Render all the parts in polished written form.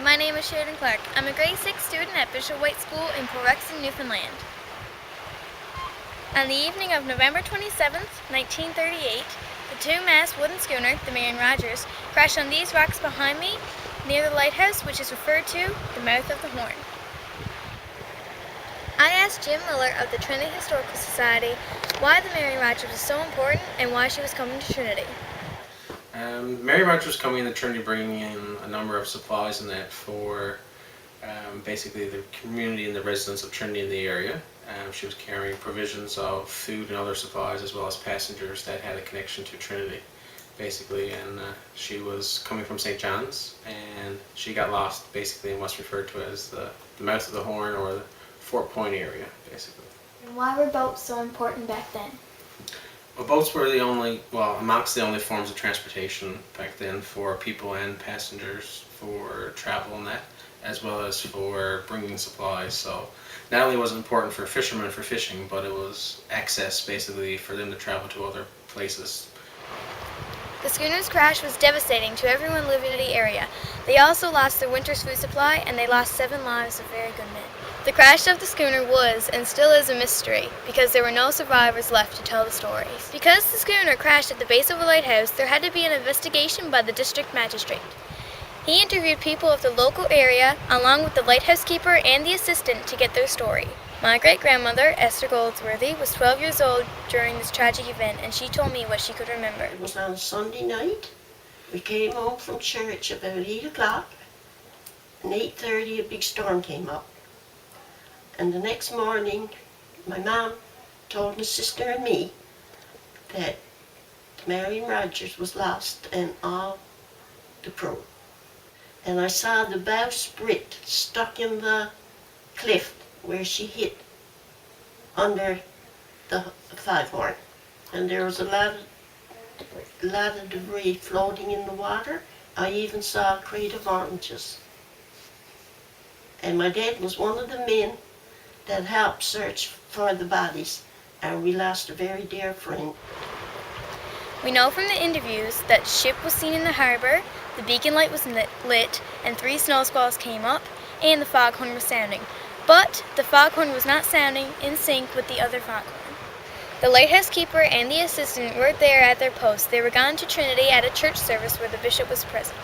my name is Sheridan Clark. I'm a grade 6 student at Bishop White School in Port Rexton, Newfoundland. On the evening of November 27, 1938, the two-mast wooden schooner, the Marion crashed on these rocks behind me near the lighthouse, which is referred to the mouth of the Horn. I asked Jim Miller of the Trinity Historical Society why the Marion was so important and why she was coming to Trinity. Marion was coming to Trinity, bringing in a number of supplies and that for basically the community and the residents of Trinity in the area. She was carrying provisions of food and other supplies, as well as passengers that had a connection to Trinity, basically. And she was coming from St. John's, and she got lost basically in what's referred to as the mouth of the Horn, or the Fort Point area, basically. And why were boats so important back then? Well, boats were amongst the only forms of transportation back then for people and passengers for travel and that, as well as for bringing supplies. So not only was it important for fishermen for fishing, but it was access basically for them to travel to other places. The schooner's crash was devastating to everyone living in the area. They also lost their winter's food supply, and they lost 7 lives of very good men. The crash of the schooner was and still is a mystery because there were no survivors left to tell the stories. Because the schooner crashed at the base of a lighthouse, there had to be an investigation by the district magistrate. He interviewed people of the local area, along with the lighthouse keeper and the assistant, to get their story. My great-grandmother, Esther Goldsworthy, was 12 years old during this tragic event, and she told me what she could remember. It was on a Sunday night. We came home from church about 8 o'clock, and 8:30 a big storm came up. And the next morning, my mom told my sister and me that Marion was lost and all the crew. And I saw the bowsprit stuck in the cliff where she hit under the foghorn. And there was a lot of debris floating in the water. I even saw a crate of oranges. And my dad was one of the men that helped search for the bodies, and we lost a very dear friend. We know from the interviews that the ship was seen in the harbor, the beacon light was lit, and 3 snow squalls came up, and the foghorn was sounding. But the foghorn was not sounding in sync with the other foghorn. The lighthouse keeper and the assistant weren't there at their post. They were gone to Trinity at a church service where the bishop was present.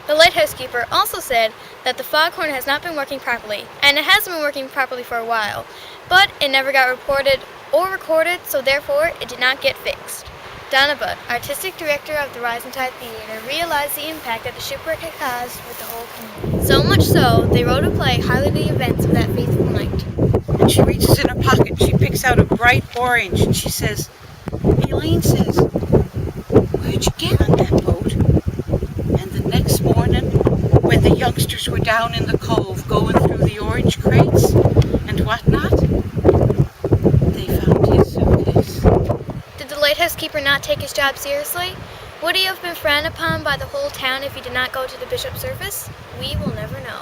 The lighthouse keeper also said that the foghorn has not been working properly, and it hasn't been working properly for a while, but it never got reported or recorded, so therefore it did not get fixed. Donna Budd, artistic director of the Rising Tide Theater, realized the impact that the shipwreck had caused with the whole community. So much so, they wrote a play highlighting the events of that fateful night. And she reaches in her pocket, she picks out a bright orange, and she says, Elaine says, "Where'd you get on that boat?" And the next morning, when the youngsters were down in the cove going through the orange crates and whatnot, they found his suitcase. Did the lighthouse keeper not take his job seriously? Would he have been frowned upon by the whole town if he did not go to the bishop's service? We will never know.